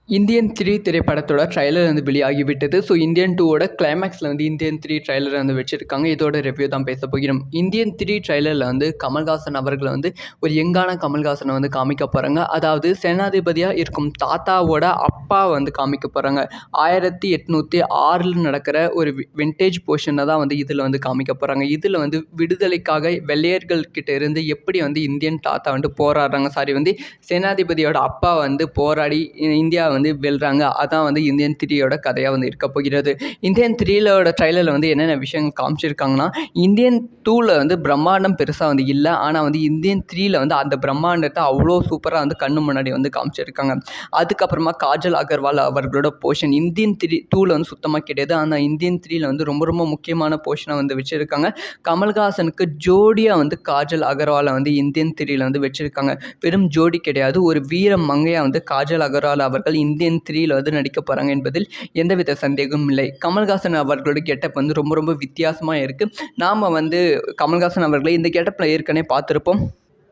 Indian 3 திரைப்படத்தோட trailer வந்து வெளியாகிவிட்டது. So Indian 2வோட கிளைமேக்ஸில் வந்து இந்தியன் 3 ட்ரைலரை வந்து வச்சுருக்காங்க. இதோட ரிவ்யூ தான் பேச போகிறோம். இந்தியன் 3 ட்ரைலரில் வந்து கமல்ஹாசன் அவர்களை வந்து ஒரு யங்கான கமல்ஹாசனை வந்து காமிக்க போகிறாங்க. அதாவது சேனாதிபதியாக இருக்கும் தாத்தாவோட அப்பா வந்து காமிக்க போகிறாங்க. 1806 நடக்கிற ஒரு விண்டேஜ் போர்ஷனை தான் வந்து இதில் வந்து காமிக்க போகிறாங்க. இதில் வந்து விடுதலைக்காக வெள்ளையர்கள் கிட்ட இருந்து எப்படி வந்து இந்தியன் தாத்தா வந்து போராடுறாங்க, வந்து சேனாதிபதியோட அப்பா வந்து போராடி இந்தியா வந்து வெல்றாங்க. அதான் வந்து இந்தியன் 3யோட கதையாக வந்து இருக்க போகிறது. இந்தியன் 3வோட ட்ரைலரில் வந்து என்னென்ன விஷயங்கள் காமிச்சிருக்காங்கன்னா, இந்தியன் 2வில் வந்து பிரம்மாண்டம் பெருசாக வந்து இல்லை. ஆனால் வந்து இந்தியன் 3யில் வந்து அந்த பிரம்மாண்டத்தை அவ்வளோ சூப்பராக வந்து கண்ணு முன்னாடி வந்து காமிச்சிருக்காங்க. அதுக்கப்புறமா காஜல் அகர்வால் அவர்களோட போர்ஷன் இந்தியன் 2வில் வந்து சுத்தமாக கிடையாது. ஆனால் இந்தியன் 3யில் வந்து ரொம்ப ரொம்ப முக்கியமான போர்ஷனை வந்து வச்சுருக்காங்க. கமல்ஹாசனுக்கு ஜோடியாக வந்து காஜல் அகர்வாலை வந்து இந்தியன் 3யில் வந்து வச்சுருக்காங்க. வெறும் ஜோடி கிடையாது, ஒரு வீர மங்கையாக வந்து காஜல் அகர்வால் அவர்கள் இந்தியன் 3யில் வந்து நடிக்க போகிறாங்க என்பதில் எந்தவித சந்தேகமும் இல்லை. கமல்ஹாசன் அவர்களோட கெட்டப் வந்து ரொம்ப ரொம்ப வித்தியாசமாக இருக்குது. நாம் வந்து கமல்ஹாசன் அவர்களை இந்த கெட்டப்பில் ஏற்கனவே பார்த்துருப்போம்.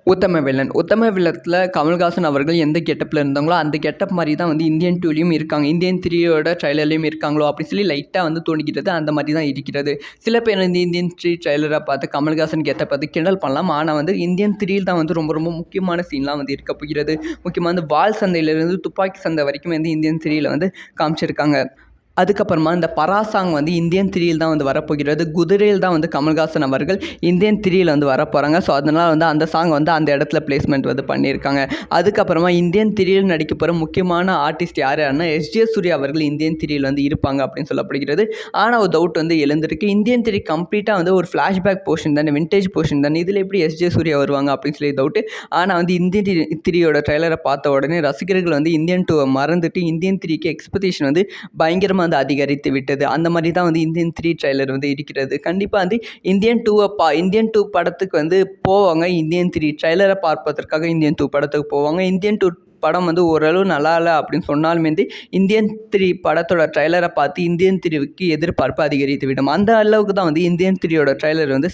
உத்தம வில்லத்தில் கமல்ஹாசன் அவர்கள் எந்த கெட்டப்பில் இருந்தாங்களோ அந்த கெட்டப் மாதிரி தான் வந்து இந்தியன் 2லையும் இருக்காங்க. இந்தியன் 3யோட ட்ரைலர்லையும் இருக்காங்களோ அப்படின்னு சொல்லி லைட்டாக வந்து தோணிக்கிறது. அந்த மாதிரி தான் இருக்கிறது. சில பேர் வந்து இந்தியன் 3 ட்ரைலரை பார்த்து கமல்ஹாசன் கெட்டப் பார்த்து கிண்டல் பண்ணலாம். ஆனால் வந்து இந்தியன் 3யில் தான் வந்து ரொம்ப ரொம்ப முக்கியமான சீன்லாம் வந்து இருக்க போகிறது. முக்கியமாக வந்து வால் சந்தையிலிருந்து துப்பாக்கி சந்தை வரைக்கும் வந்து இந்தியன் 3யில் வந்து காமிச்சிருக்காங்க. அதுக்கப்புறமா இந்த பராசாங் வந்து இந்தியன் 3யில் தான் வந்து வரப்போகிறது. குதிரையில் தான் வந்து கமல்ஹாசன் அவர்கள் இந்தியன் 3யில் வந்து வரப்போகிறாங்க. ஸோ அதனால் வந்து அந்த சாங் வந்து அந்த இடத்துல பிளேஸ்மெண்ட் வந்து பண்ணியிருக்காங்க. அதுக்கப்புறமா இந்தியன் 3யில் நடிக்க போகிற முக்கியமான ஆர்டிஸ்ட் யாருன்னா எஸ்ஜே சூர்யா அவர்கள் இந்தியன் 3யில் வந்து இருப்பாங்க அப்படின்னு சொல்லப்படுகிறது. ஆனால் ஒரு டவுட் வந்து எழுந்திருக்கு. இந்தியன் 3 கம்ப்ளீட்டாக வந்து ஒரு ஃப்ளாஷ்பேக் போர்ஷன் தானே, விண்டேஜ் போர்ஷன் தானே, இதில் எப்படி எஸ்ஜே சூர்யா வருவாங்க அப்படின்னு சொல்லி டவுட்டு. ஆனால் வந்து இந்தியன் 3யோட ட்ரைலரை பார்த்த உடனே ரசிகர்கள் வந்து இந்தியன் 2வை மறந்துட்டு இந்தியன் 3க்கு எக்ஸ்பெக்டேஷன் வந்து பயங்கரமாக வந்து அதிகரித்து விட்டது. அந்த மாதிரி தான் வந்து இந்தியன் 3 ட்ரைலர் வந்து இருக்கிறது. கண்டிப்பாக வந்து இந்தியன் 2 படத்துக்கு வந்து போவாங்க. இந்தியன் 3 ட்ரைலரை பார்ப்பதற்காக இந்தியன் 2 படத்துக்கு போவாங்க. இந்தியன் 2 படம் வந்து ஓரளவு நல்லா இல்லை அப்படின்னு சொன்னாலுமே வந்து இந்தியன் 3 படத்தோட ட்ரைலரை பார்த்து இந்தியன் 3க்கு எதிர்பார்ப்பு அதிகரித்து விடும். அந்த அளவுக்கு தான் வந்து இந்தியன் 3யோட ட்ரைலர் வந்து